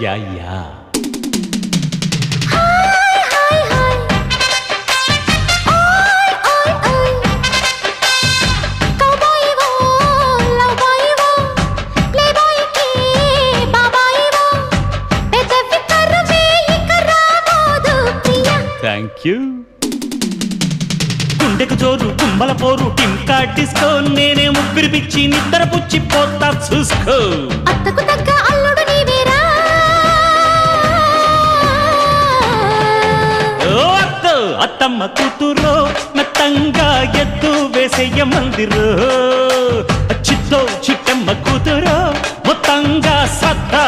yeah yeah thank you గుండెకు జోరు కుంభల పోరు టింకా డిస్కో నేనే ముగ్గురు పిచ్చి నిద్ర పుచ్చి పోతా చూసుకో అత్తకు తగ్గ అల్లుడు నీవేరా ఓ అత్తో అత్తమ్మ కూతురో మెత్తంగా ఎత్తు వేసేయ మందిరో చిత్తో చిట్టమ్మ కూతురో మొత్తంగా సత్తా